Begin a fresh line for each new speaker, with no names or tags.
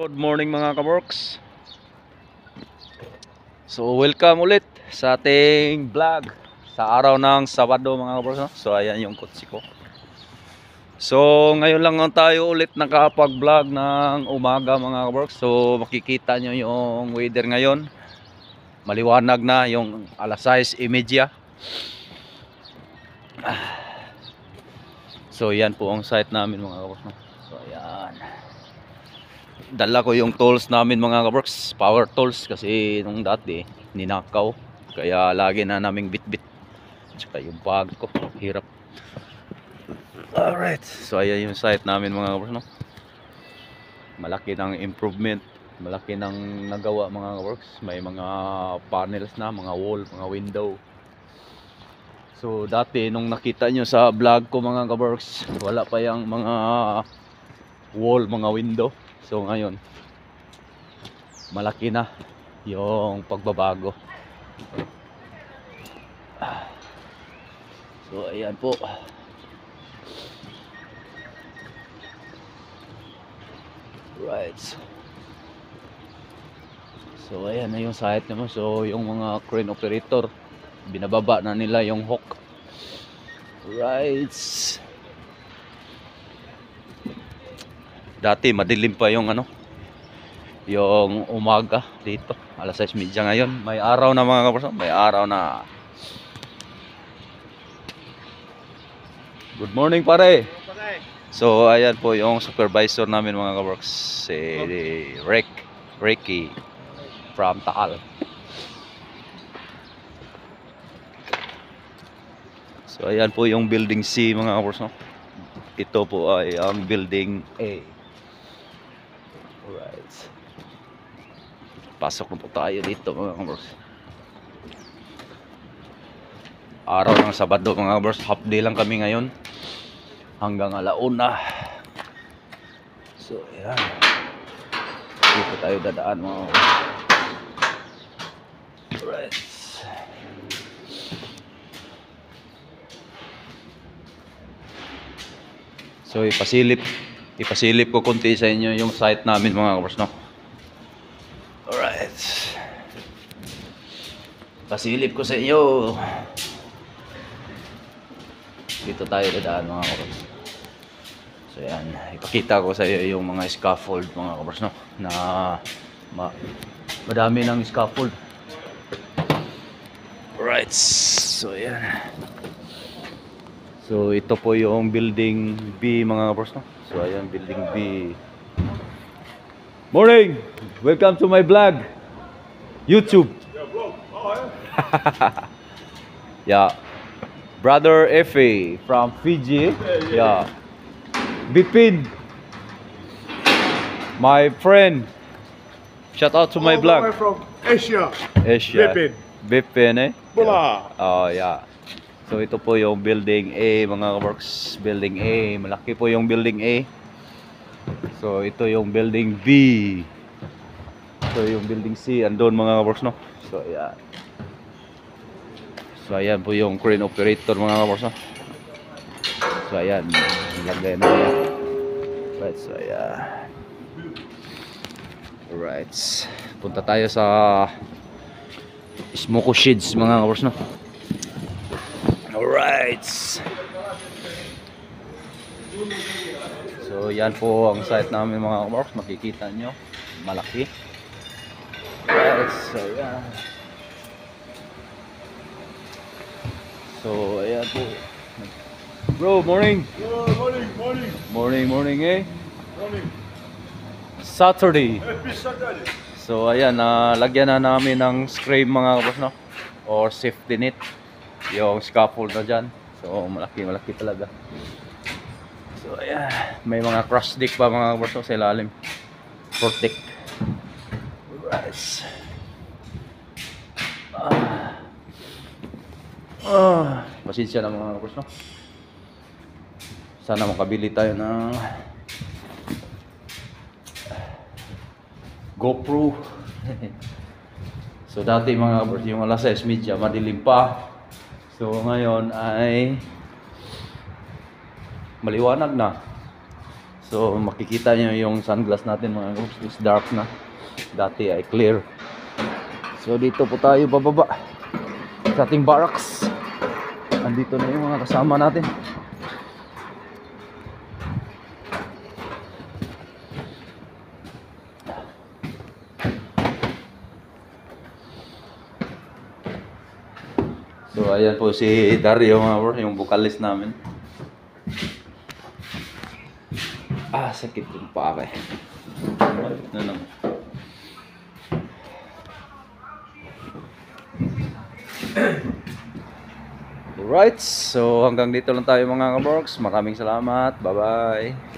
Good morning mga kaworks. So welcome ulit sa ating vlog sa araw ng Sabado mga kaworks, no? So ayan yung kotse ko. So ngayon lang tayo ulit nakapag-vlog ng umaga mga kaworks. So makikita nyo yung weather ngayon. Maliwanag na yung alas 6:30. So yan po ang site namin mga kaworks, no? So ayan. Dala ko yung tools namin mga kaworks, power tools, kasi nung dati ninakaw, kaya lagi na naming bit-bit. Tsaka yung bag ko hirap. Alright, so ayan yung site namin mga kaworks, no? Malaki ng improvement, malaki ng nagawa mga kaworks. May mga panels na, mga wall, mga window. So dati nung nakita nyo sa vlog ko mga kaworks, wala pa yung mga wall, mga window. So ngayon malaki na yung pagbabago. So ayan po. Right. So ayan na yung site naman. So yung mga crane operator, binababa na nila yung hook. Right. Dati madilim pa yung yung umaga dito. Alas 6:30 ngayon. May araw na mga kaparsan. May araw na. Good morning pare. So ayan po yung supervisor namin mga kaworks. Si Ricky from Taal. So ayan po yung building C mga kaworks, no? Ito po ay ang building A. Alright. Pasok na po tayo dito mga kaworks. Araw ng Sabado mga kaworks. Half day lang kami ngayon hanggang alauna. So ayan, dito tayo dadaan mga kaworks. Alright. So ipasilip ko konti sa inyo yung site namin mga kaworks, no? Alright. Pasilip ko sa inyo. Dito tayo dadaan mga kaworks. So yan, ipakita ko sa iyo yung mga scaffold mga kaworks, no? Na madami ng scaffold. Alright. So yan. So ito po yung building B mga kaworks, no? So ayan, building B. Morning! Welcome to my vlog. YouTube. Yeah. Brother Efe from Fiji. Yeah. Bipin. My friend. Shout out to my vlog.
From Asia.
Asia.
Bipin.
Bipin, eh?
Bula.
Oh, yeah. So ito po yung building A mga kaworks. Building A. Malaki po yung building A. So ito yung building B. So yung building C andun mga kaworks, no? So ayan. So ayan po yung crane operator mga kaworks, no? So ayan, lagay na yan. Right, so ayan. Alright. Punta tayo sa Smoko Sheds mga kaworks, no? Alright. So yan po ang site namin mga kaworks. Makikita nyo, malaki. Alright, so yan. So ayan po. Bro, morning. Morning, eh. Saturday. So ayan, lagyan na namin ng scrape mga kaworks, no? Or safety net. Yung scaffold na dyan. So malaki talaga. So ayan, may mga crash deck pa mga kaworks sa ilalim. Protect. Alright. Pasensya na mga kaworks, no? Sana makabili tayo ng GoPro. So dati mga kaworks, yung alas 6:30 madilim pa. So ngayon ay maliwanag na. So makikita niyo yung sunglass natin mga kabarks, is dark na. Dati ay clear. So dito po tayo bababa sa ating barracks. Andito na yung mga kasama natin. So ayan po si Dario mga bro, yung vocalist namin. Sakit yung paa eh. Ano lang. Alright, so hanggang dito lang tayo mga kaborks. Maraming salamat. Bye bye.